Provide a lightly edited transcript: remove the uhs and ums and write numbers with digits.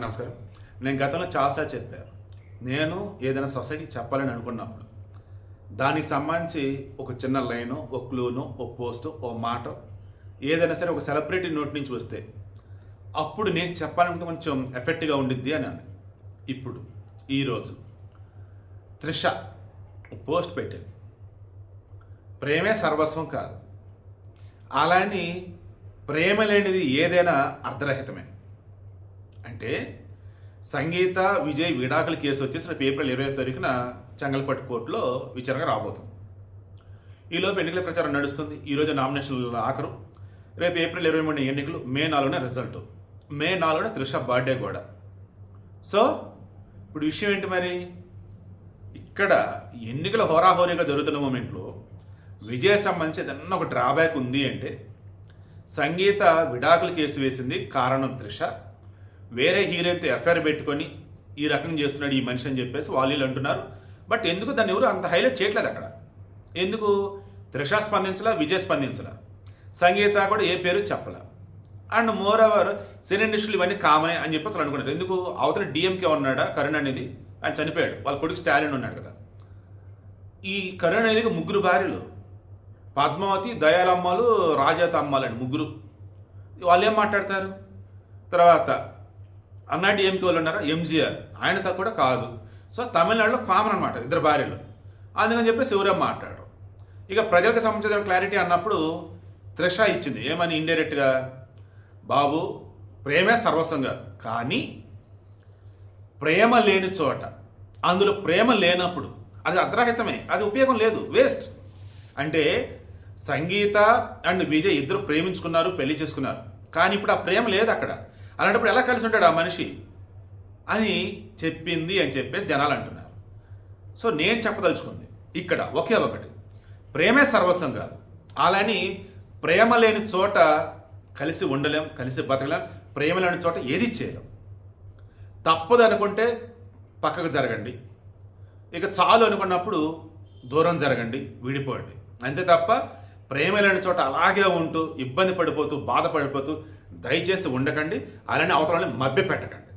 నమస్కారం. నేను గతంలో చాలాసార్లు చెప్పాను. నేను ఏదైనా సొసైటీకి చెప్పాలని అనుకున్నప్పుడు దానికి సంబంధించి ఒక చిన్న లైను, ఒక క్లూను, ఒక పోస్టు, ఒక మాట ఏదైనా సరే ఒక సెలబ్రిటీ నోటి నుంచి వస్తే అప్పుడు నేను చెప్పాలనుకుంటే కొంచెం ఎఫెక్ట్గా ఉండిద్ది అని అన్నాను. ఇప్పుడు ఈరోజు త్రిష పోస్ట్ పెట్టింది. ప్రేమే సర్వస్వం కాదు, అలాని ప్రేమ లేనిది ఏదైనా అర్ధరహితమే. అంటే సంగీత విజయ్ విడాకుల కేసు వచ్చేసి రేపు ఏప్రిల్ 20వ తారీఖున చెంగల్పట్టు కోర్టులో విచారణ రాబోతుంది. ఈలోపు ఎన్నికల ప్రచారం నడుస్తుంది. ఈరోజు నామినేషన్ల ఆఖరు. రేపు ఏప్రిల్ 23 ఎన్నికలు, మే 4న రిజల్ట్, మే 4న త్రిష బర్త్డే కూడా. సో ఇప్పుడు విషయం ఏంటి మరి, ఇక్కడ ఎన్నికల హోరాహోరీగా జరుగుతున్న మూమెంట్లో విజయ్ సంబంధించి ఏదన్నా ఒక డ్రాబ్యాక్ ఉంది అంటే సంగీత విడాకుల కేసు వేసింది కారణం త్రిష. వేరే హీరోయిన్తో ఎఫ్ఐఆర్ పెట్టుకొని ఈ రకంగా చేస్తున్నాడు ఈ మనిషి అని చెప్పేసి వాళ్ళు అంటున్నారు. బట్ ఎందుకు దాన్ని ఎవరు అంత హైలైట్ చేయట్లేదు అక్కడ. ఎందుకు త్రిష స్పందించలా, విజయ్ స్పందించలా, సంగీత కూడా ఏ పేరు చెప్పలా. అండ్ మోర్ ఓవర్ సినీ ఇండస్ట్రీలు ఇవన్నీ కామనే అని చెప్పేసి అసలు అనుకున్నారు. ఎందుకు అవతల డిఎంకే ఉన్నాడా కరుణ్ అనేది, ఆయన చనిపోయాడు, వాళ్ళ కొడుకు స్టాలిన్ ఉన్నాడు కదా. ఈ కరుణ్ అనేది ముగ్గురు భార్యలు, పద్మావతి, దయాలమ్మలు, రాజాత అమ్మాలు అని ముగ్గురు. వాళ్ళు ఏం మాట్లాడతారు? తర్వాత అన్నా డిఎంకే వాళ్ళు ఉన్నారా, ఎంజీఆర్, ఆయనతో కూడా కాదు. సో తమిళనాడులో కామన్ అనమాట ఇద్దరు భార్యలు, అందుకని చెప్పేసి ఎవరేం మాట్లాడరు. ఇక ప్రజలకు సంబంధించిన క్లారిటీ అన్నప్పుడు త్రిష ఇచ్చింది ఏమని, ఇండైరెక్ట్గా, బాబు ప్రేమే సర్వస్వం కాదు, కానీ ప్రేమ లేని చోట, అందులో ప్రేమ లేనప్పుడు అది అర్ధరహితమే, అది ఉపయోగం లేదు, వేస్ట్. అంటే సంగీత అండ్ విజయ్ ఇద్దరు ప్రేమించుకున్నారు, పెళ్లి చేసుకున్నారు, కానీ ఇప్పుడు ఆ ప్రేమ లేదు అక్కడ. అలాంటప్పుడు ఎలా కలిసి ఉంటాడు ఆ మనిషి అని చెప్పింది అని చెప్పేసి జనాలు అంటున్నారు. సో నేను చెప్పదలుచుకుంది ఇక్కడ ఒకే ఒకటి, ప్రేమే సర్వస్వం కాదు, అలాని ప్రేమ లేని చోట కలిసి ఉండలేం, కలిసి బతకలేం, ప్రేమ లేని చోట ఏది చేయలేం. తప్పదు అనుకుంటే పక్కకు జరగండి, ఇక చాలు అనుకున్నప్పుడు దూరం జరగండి, విడిపోండి, అంతే తప్ప ప్రేమ లేని చోట అలాగే ఉంటూ ఇబ్బంది పడిపోతూ బాధపడిపోతూ దయచేసి ఉండకండి. అలానే అవతలని మభ్య పెట్టకండి.